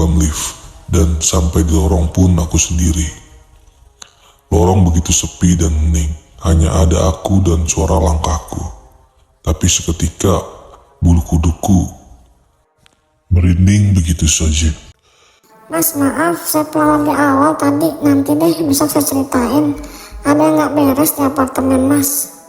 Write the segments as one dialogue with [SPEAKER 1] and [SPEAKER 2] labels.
[SPEAKER 1] dalam lift, dan sampai di lorong pun aku sendiri. Lorong begitu sepi dan hening, hanya ada aku dan suara langkahku. Tapi seketika bulu kuduku merinding begitu saja.
[SPEAKER 2] Mas, maaf, saya pelawak di awal tadi. Nanti deh bisa saya ceritain. Ada yang nggak beres di apartemen Mas.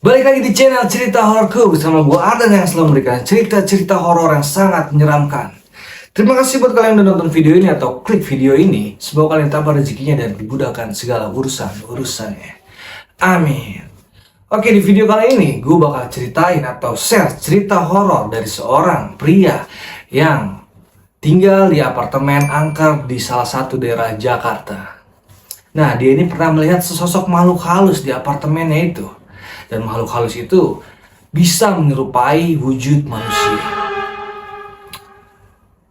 [SPEAKER 3] Balik lagi di channel Cerita Hororku bersama gue Ardan yang selalu memberikan cerita-cerita horor yang sangat menyeramkan. Terima kasih buat kalian yang udah nonton video ini atau klik video ini. Semoga kalian tambah rezekinya dan dimudahkan segala urusannya. Amin. Oke, di video kali ini gue bakal ceritain atau share cerita horor dari seorang pria yang tinggal di apartemen angker di salah satu daerah Jakarta. Nah, dia ini pernah melihat sesosok makhluk halus di apartemennya itu. Dan makhluk halus itu bisa menyerupai wujud manusia.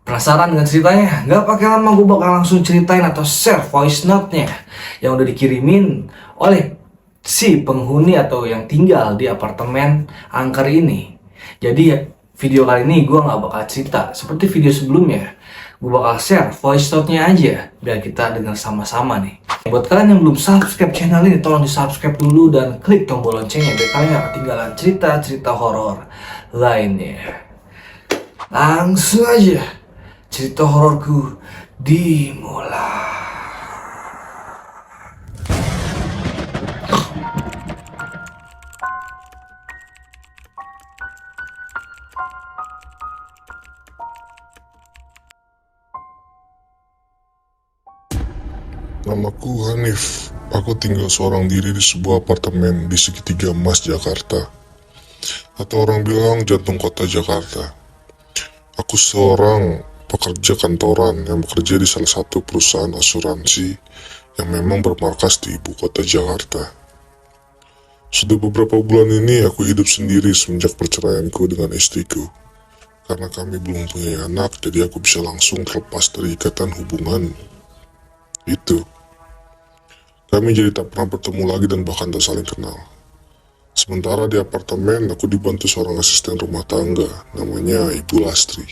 [SPEAKER 3] Penasaran dengan ceritanya? Gak pakai lama, gue bakal langsung ceritain atau share voice note-nya yang udah dikirimin oleh si penghuni atau yang tinggal di apartemen angker ini. Jadi video kali ini gue gak bakal cerita seperti video sebelumnya. Gue bakal share voice note-nya aja biar kita dengar sama-sama nih. Buat kalian yang belum subscribe channel ini, tolong di subscribe dulu dan klik tombol loncengnya biar kalian gak ketinggalan cerita-cerita horor lainnya. Langsung aja cerita hororku dimulai.
[SPEAKER 1] Namaku Hanif. Aku tinggal seorang diri di sebuah apartemen di segitiga emas Jakarta, atau orang bilang jantung kota Jakarta. Aku seorang pekerja kantoran yang bekerja di salah satu perusahaan asuransi yang memang bermarkas di ibu kota Jakarta. Sudah beberapa bulan ini aku hidup sendiri semenjak perceraianku dengan istriku. Karena kami belum punya anak, jadi aku bisa langsung terlepas dari ikatan hubungan itu. Kami jadi tak pernah bertemu lagi dan bahkan tak saling kenal. Sementara di apartemen, aku dibantu seorang asisten rumah tangga, namanya Ibu Lastri.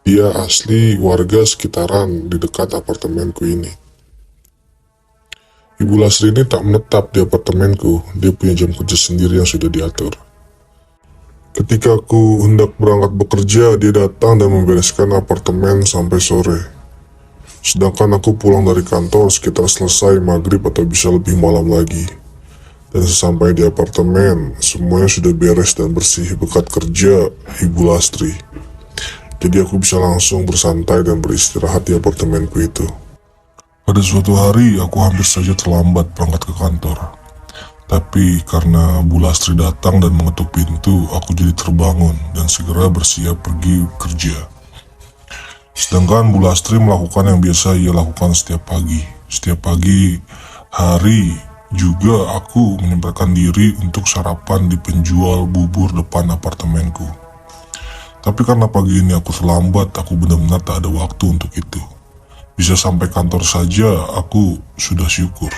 [SPEAKER 1] Dia asli warga sekitaran di dekat apartemenku ini. Ibu Lastri ini tak menetap di apartemenku, dia punya jam kerja sendiri yang sudah diatur. Ketika aku hendak berangkat bekerja, dia datang dan membereskan apartemen sampai sore. Sedangkan aku pulang dari kantor sekitar selesai maghrib atau bisa lebih malam lagi. Dan sesampai di apartemen, semuanya sudah beres dan bersih berkat kerja Ibu Lastri. Jadi aku bisa langsung bersantai dan beristirahat di apartemenku itu. Pada suatu hari, aku hampir saja terlambat berangkat ke kantor. Tapi karena Bu Lastri datang dan mengetuk pintu, aku jadi terbangun dan segera bersiap pergi kerja. Sedangkan Bu Lastri melakukan yang biasa ia lakukan setiap pagi. Setiap pagi hari juga aku menyempatkan diri untuk sarapan di penjual bubur depan apartemenku. Tapi karena pagi ini aku terlambat, aku benar-benar tak ada waktu untuk itu. Bisa sampai kantor saja aku sudah syukur.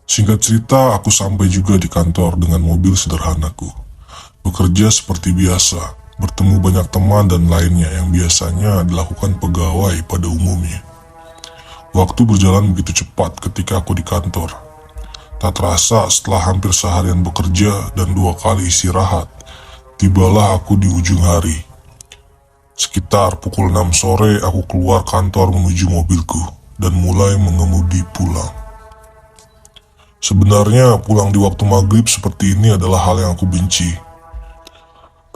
[SPEAKER 1] Singkat cerita, aku sampai juga di kantor dengan mobil sederhanaku. Bekerja seperti biasa, bertemu banyak teman dan lainnya yang biasanya dilakukan pegawai pada umumnya. Waktu berjalan begitu cepat ketika aku di kantor. Tak terasa setelah hampir seharian bekerja dan 2 kali istirahat, tibalah aku di ujung hari. Sekitar pukul 6 sore aku keluar kantor menuju mobilku dan mulai mengemudi pulang. Sebenarnya pulang di waktu maghrib seperti ini adalah hal yang aku benci.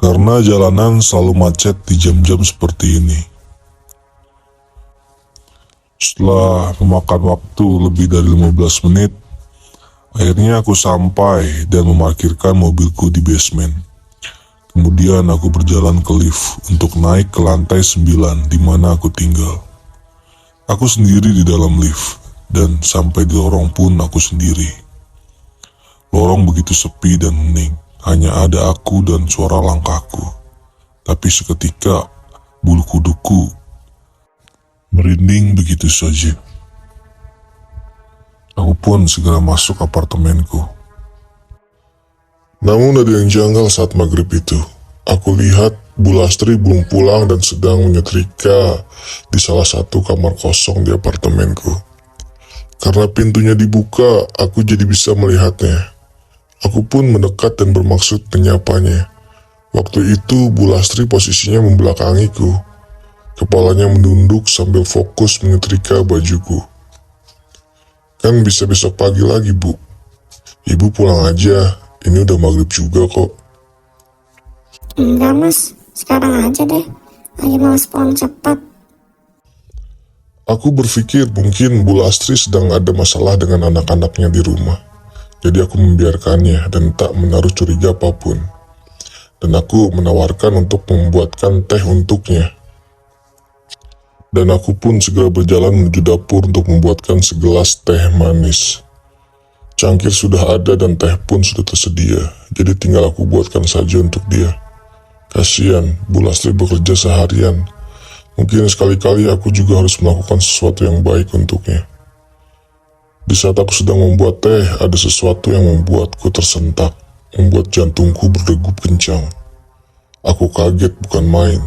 [SPEAKER 1] Karena jalanan selalu macet di jam-jam seperti ini. Setelah memakan waktu lebih dari 15 menit, akhirnya aku sampai dan memarkirkan mobilku di basement. Kemudian aku berjalan ke lift untuk naik ke lantai 9 di mana aku tinggal. Aku sendiri di dalam lift, dan sampai di lorong pun aku sendiri. Lorong begitu sepi dan hening, hanya ada aku dan suara langkahku. Tapi seketika bulu kuduku merinding begitu saja. Aku pun segera masuk apartemenku. Namun ada yang janggal saat maghrib itu. Aku lihat Bu Lastri belum pulang dan sedang menyetrika di salah satu kamar kosong di apartemenku. Karena pintunya dibuka, aku jadi bisa melihatnya. Aku pun mendekat dan bermaksud menyapanya. Waktu itu Bu Lastri posisinya membelakangiku. Kepalanya menunduk sambil fokus menyetrika bajuku. Kan bisa besok pagi lagi, Bu. Ibu pulang aja, ini udah maghrib juga kok.
[SPEAKER 2] Enggak mas, sekarang aja deh. Lagi males pulang cepat.
[SPEAKER 1] Aku berpikir mungkin Bu Lastri sedang ada masalah dengan anak-anaknya di rumah. Jadi aku membiarkannya dan tak menaruh curiga apapun. Dan aku menawarkan untuk membuatkan teh untuknya. Dan aku pun segera berjalan menuju dapur untuk membuatkan segelas teh manis. Cangkir sudah ada dan teh pun sudah tersedia, jadi tinggal aku buatkan saja untuk dia. Kasihan, Bu Lastri bekerja seharian. Mungkin sekali-kali aku juga harus melakukan sesuatu yang baik untuknya. Di saat aku sedang membuat teh, ada sesuatu yang membuatku tersentak, membuat jantungku berdegup kencang. Aku kaget bukan main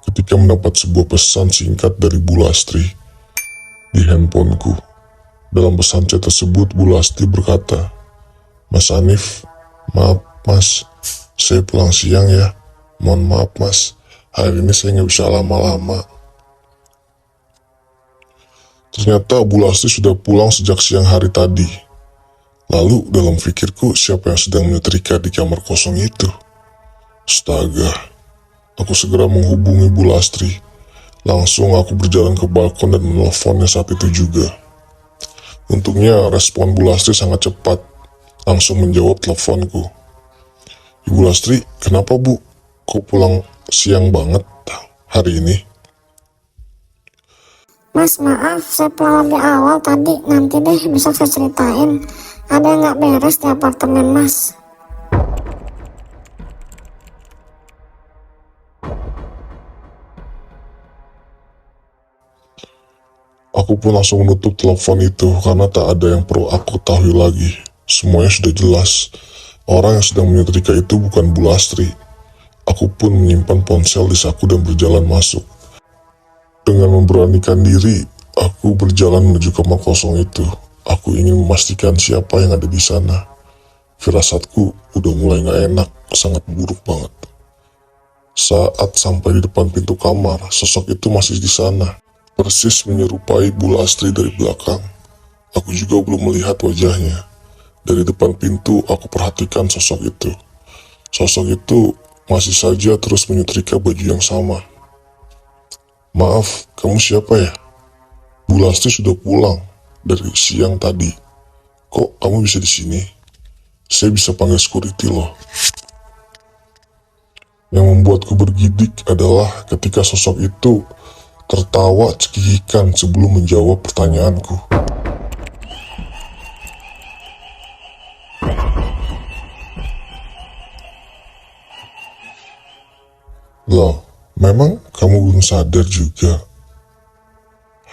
[SPEAKER 1] ketika mendapat sebuah pesan singkat dari Bu Lastri di handphoneku. Dalam pesan chat tersebut, Bu Lastri berkata, "Mas Hanif, maaf mas, saya pulang siang ya. Mohon maaf mas, hari ini saya nggak bisa lama-lama." Ternyata Bu Lastri sudah pulang sejak siang hari tadi. Lalu dalam pikirku, siapa yang sedang menyetrika di kamar kosong itu? Astaga. Aku segera menghubungi Bu Lastri. Langsung aku berjalan ke balkon dan menelponnya saat itu juga. Untungnya respon Bu Lastri sangat cepat. Langsung menjawab teleponku. "Ibu Lastri, kenapa Bu? Kok pulang siang banget hari ini?"
[SPEAKER 2] Mas maaf, saya pulang lebih awal tadi. Nanti deh besok saya ceritain. Ada yang gak beres di apartemen mas.
[SPEAKER 1] Aku pun langsung menutup telepon itu karena tak ada yang perlu aku ketahui lagi. Semuanya sudah jelas. Orang yang sedang menyetrika itu bukan Bu Lastri. Aku pun menyimpan ponsel di saku dan berjalan masuk. Dengan memberanikan diri, aku berjalan menuju kamar kosong itu. Aku ingin memastikan siapa yang ada di sana. Firasatku udah mulai gak enak, sangat buruk banget. Saat sampai di depan pintu kamar, sosok itu masih di sana. Persis menyerupai Bu Lastri dari belakang. Aku juga belum melihat wajahnya. Dari depan pintu, aku perhatikan sosok itu. Sosok itu masih saja terus menyetrika baju yang sama. "Maaf, kamu siapa ya? Bu Lastri sudah pulang dari siang tadi. Kok kamu bisa di sini? Saya bisa panggil security loh." Yang membuatku bergidik adalah ketika sosok itu tertawa cekikikan sebelum menjawab pertanyaanku. "Loh, memang kamu belum sadar juga?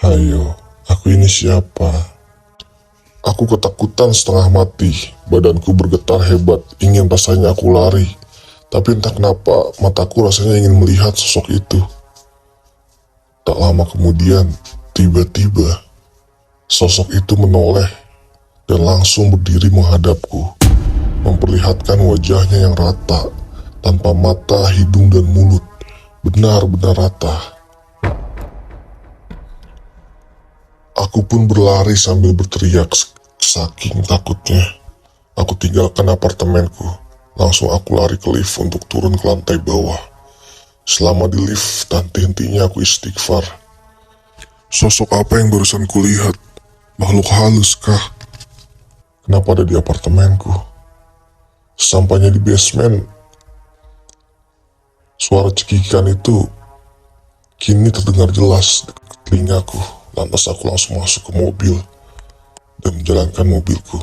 [SPEAKER 1] Hayo, aku ini siapa?" Aku ketakutan setengah mati, badanku bergetar hebat, ingin rasanya aku lari. Tapi entah kenapa, mataku rasanya ingin melihat sosok itu. Tak lama kemudian, tiba-tiba, sosok itu menoleh dan langsung berdiri menghadapku, memperlihatkan wajahnya yang rata, tanpa mata, hidung, dan mulut, benar-benar rata. Aku pun berlari sambil berteriak saking takutnya. Aku tinggalkan apartemenku, langsung aku lari ke lift untuk turun ke lantai bawah. Selama di lift, tak henti-hentinya aku istighfar. Sosok apa yang barusan kulihat? Makhluk halus kah? Kenapa ada di apartemenku? Sampainya di basement, suara cekikikan itu kini terdengar jelas di telingaku. Lantas aku langsung masuk ke mobil. dan menjalankan mobilku.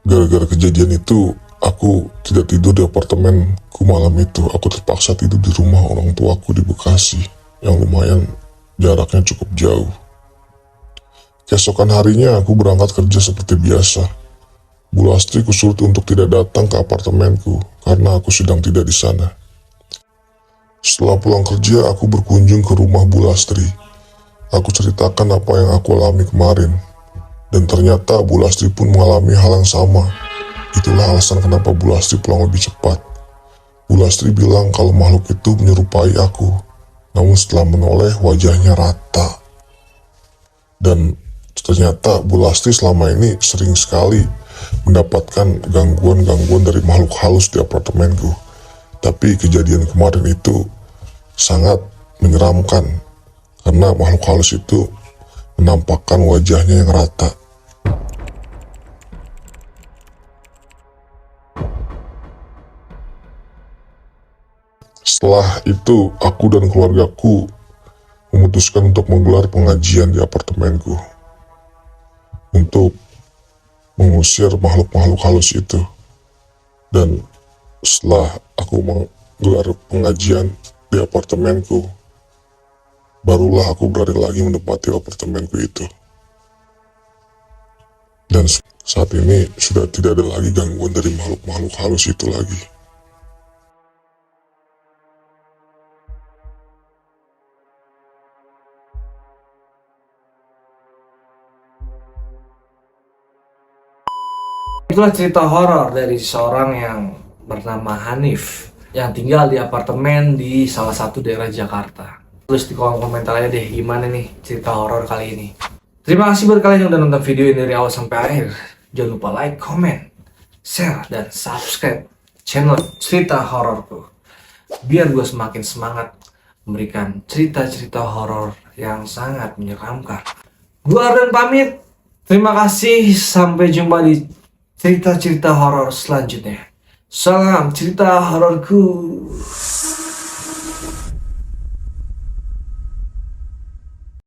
[SPEAKER 1] Gara-gara kejadian itu, aku tidak tidur di apartemenku malam itu. Aku terpaksa tidur di rumah orang tuaku di Bekasi, yang lumayan jaraknya cukup jauh. Keesokan harinya aku berangkat kerja seperti biasa. Bu Lastri kusuruh untuk tidak datang ke apartemenku karena aku sedang tidak di sana. Setelah pulang kerja, aku berkunjung ke rumah Bu Lastri. Aku ceritakan apa yang aku alami kemarin. Dan ternyata Bu Lastri pun mengalami hal yang sama. Itulah alasan kenapa Bu Lastri pulang lebih cepat. Bu Lastri bilang kalau makhluk itu menyerupai aku. Namun setelah menoleh, wajahnya rata. Dan ternyata Bu Lastri selama ini sering sekali mendapatkan gangguan-gangguan dari makhluk halus di apartemenku. Tapi kejadian kemarin itu sangat menyeramkan. Karena makhluk halus itu menampakkan wajahnya yang rata. Setelah itu, aku dan keluargaku memutuskan untuk menggelar pengajian di apartemenku untuk mengusir makhluk-makhluk halus itu. Dan setelah aku menggelar pengajian di apartemenku, barulah aku berani lagi menempati apartemenku itu. Dan saat ini sudah tidak ada lagi gangguan dari makhluk-makhluk halus itu lagi.
[SPEAKER 3] Itulah cerita horor dari seorang yang bernama Hanif yang tinggal di apartemen di salah satu daerah Jakarta. Tulis di kolom komentar aja deh gimana nih cerita horor kali ini. Terima kasih buat kalian yang udah nonton video ini dari awal sampai akhir. Jangan lupa like, comment, share, dan subscribe channel cerita hororku biar gue semakin semangat memberikan cerita-cerita horor yang sangat menyeramkan. Gue Ardan pamit. Terima kasih, sampai jumpa di cerita-cerita horor selanjutnya. Salam cerita hororku.